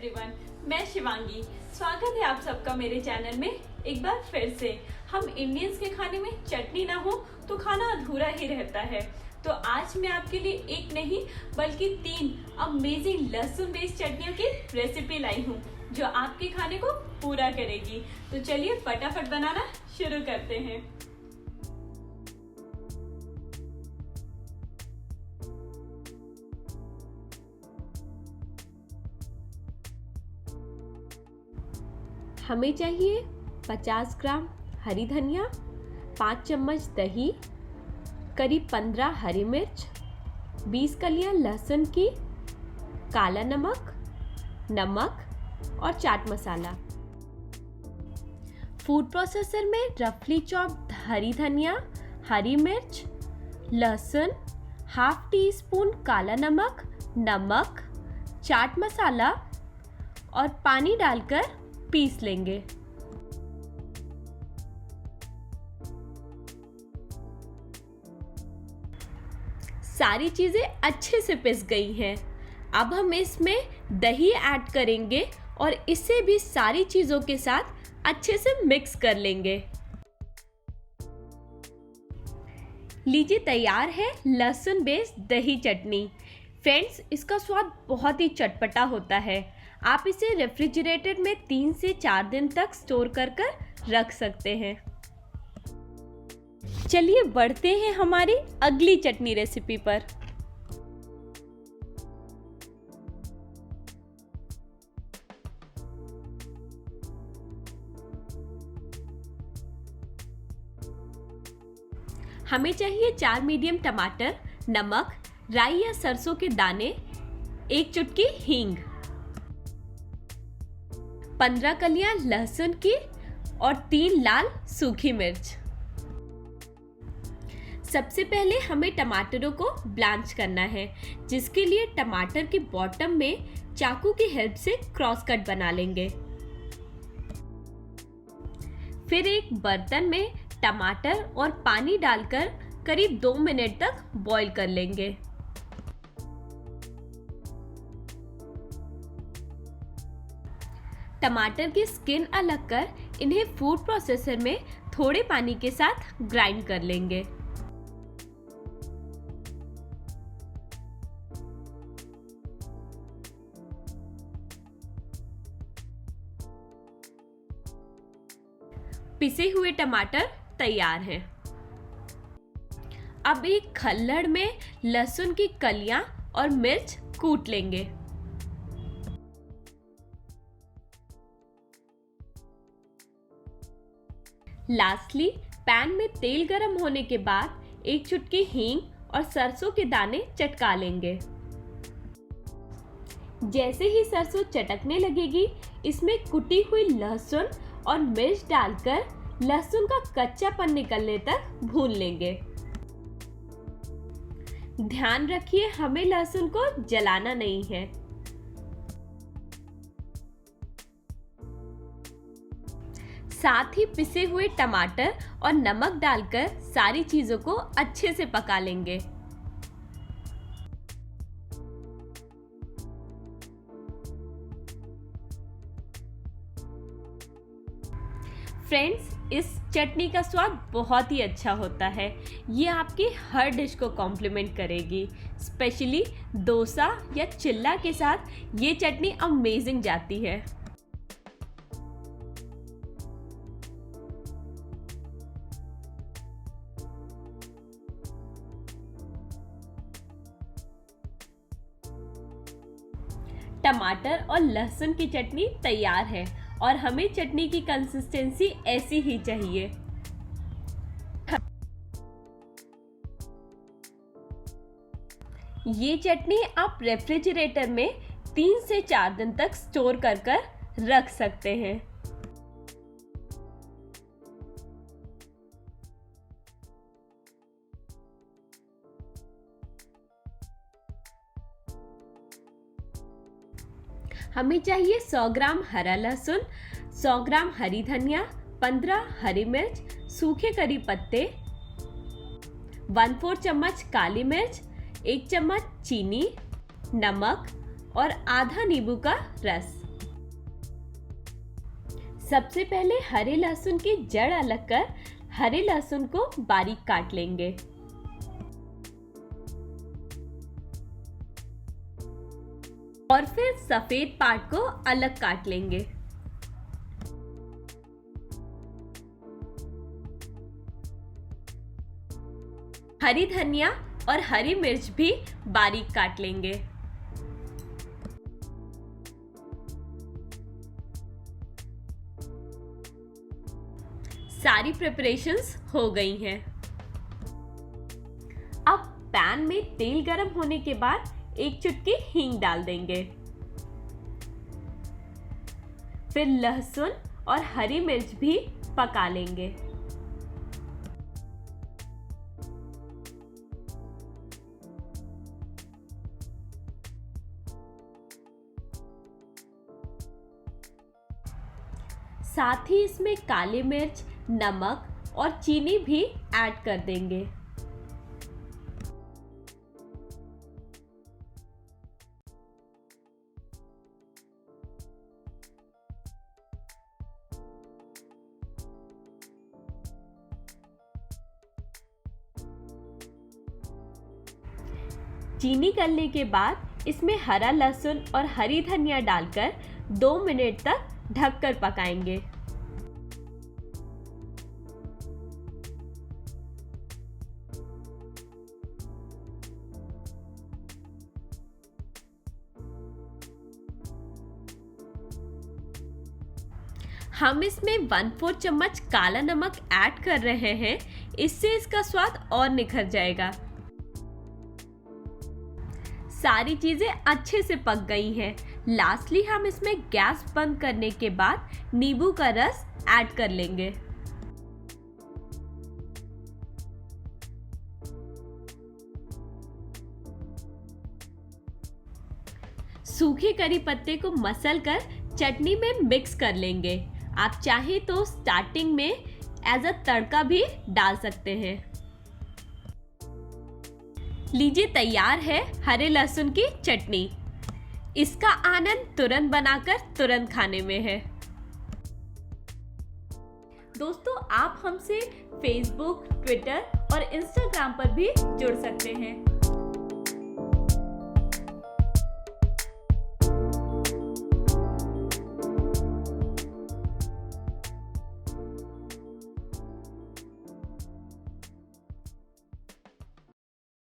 Everyone, मैं शिवांगी। स्वागत है आप सबका मेरे चैनल में एक बार फिर से। हम इंडियंस के खाने में चटनी ना हो तो खाना अधूरा ही रहता है। तो आज मैं आपके लिए एक नहीं बल्कि 3 अमेजिंग लहसुन बेस्ड चटनियों की रेसिपी लाई हूँ जो आपके खाने को पूरा करेगी। तो चलिए फटाफट बनाना शुरू करते हैं। हमें चाहिए 50 ग्राम हरी धनिया, 5 चम्मच दही, करीब 15 हरी मिर्च, 20 कलियां लहसुन की, काला नमक और चाट मसाला। फूड प्रोसेसर में रफली चॉप्ड हरी धनिया, हरी मिर्च, लहसुन, हाफ टी स्पून काला नमक, चाट मसाला और पानी डालकर पीस लेंगे। सारी चीजें अच्छे से पिस गई हैं। अब हम इसमें दही ऐड करेंगे और इसे भी सारी चीजों के साथ अच्छे से मिक्स कर लेंगे। लीजिए, तैयार है लहसुन बेस्ड दही चटनी। फ्रेंड्स, इसका स्वाद बहुत ही चटपटा होता है। आप इसे रेफ्रिजरेटर में 3 से 4 दिन तक स्टोर कर रख सकते हैं। चलिए बढ़ते हैं हमारी अगली चटनी रेसिपी पर। हमें चाहिए 4 मीडियम टमाटर, नमक, राई या सरसों के दाने, 1 चुटकी हींग, 15 कलियां लहसुन की और 3 लाल सूखी मिर्च। सबसे पहले हमें टमाटरों को ब्लांच करना है, जिसके लिए टमाटर के बॉटम में चाकू की हेल्प से क्रॉस कट बना लेंगे। फिर एक बर्तन में टमाटर और पानी डालकर करीब 2 मिनट तक बॉईल कर लेंगे। टमाटर की स्किन अलग कर इन्हें फूड प्रोसेसर में थोड़े पानी के साथ ग्राइंड कर लेंगे। पिसे हुए टमाटर तैयार हैं। अब एक खल्लड़ में लहसुन की कलियां और मिर्च कूट लेंगे। लास्टली, पैन में तेल गरम होने के बाद 1 चुटकी हींग और सरसों के दाने चटका लेंगे। जैसे ही सरसों चटकने लगेगी, इसमें कुटी हुई लहसुन और मिर्च डालकर लहसुन का कच्चापन निकलने तक भून लेंगे। ध्यान रखिए, हमें लहसुन को जलाना नहीं है। साथ ही पिसे हुए टमाटर और नमक डालकर सारी चीजों को अच्छे से पका लेंगे। फ्रेंड्स, इस चटनी का स्वाद बहुत ही अच्छा होता है। ये आपकी हर डिश को कॉम्प्लीमेंट करेगी। स्पेशली डोसा या चिल्ला के साथ ये चटनी अमेजिंग जाती है। टमाटर और लहसुन की चटनी तैयार है और हमें चटनी की कंसिस्टेंसी ऐसी ही चाहिए। ये चटनी आप रेफ्रिजरेटर में 3 से 4 दिन तक स्टोर कर रख सकते हैं। हमें चाहिए 100 ग्राम हरा लहसुन, 100 ग्राम हरी धनिया, 15 हरी मिर्च, सूखे करी पत्ते, 1/4 चम्मच काली मिर्च, 1 चम्मच चीनी, नमक और आधा नींबू का रस। सबसे पहले हरे लहसुन की जड़ अलग कर हरे लहसुन को बारीक काट लेंगे। और फिर सफेद पार्ट को अलग काट लेंगे। हरी धनिया और हरी मिर्च भी बारीक काट लेंगे। सारी प्रिपरेशंस हो गई हैं। अब पैन में तेल गरम होने के बाद एक चुटकी हींग डाल देंगे। फिर लहसुन और हरी मिर्च भी पका लेंगे। साथ ही इसमें काली मिर्च, नमक और चीनी भी ऐड कर देंगे। चीनी गलने के बाद इसमें हरा लहसुन और हरी धनिया डालकर 2 मिनट तक ढककर पकाएंगे। हम इसमें 1/4 चम्मच काला नमक ऐड कर रहे हैं, इससे इसका स्वाद और निखर जाएगा। सारी चीजें अच्छे से पक गई हैं। लास्टली हम इसमें गैस बंद करने के बाद नींबू का रस ऐड कर लेंगे। सूखे करी पत्ते को मसल कर चटनी में मिक्स कर लेंगे। आप चाहे तो स्टार्टिंग में एज अ तड़का भी डाल सकते हैं। लीजिए, तैयार है हरे लहसुन की चटनी। इसका आनंद तुरंत बनाकर तुरंत खाने में है। दोस्तों, आप हमसे फेसबुक, ट्विटर और इंस्टाग्राम पर भी जुड़ सकते हैं।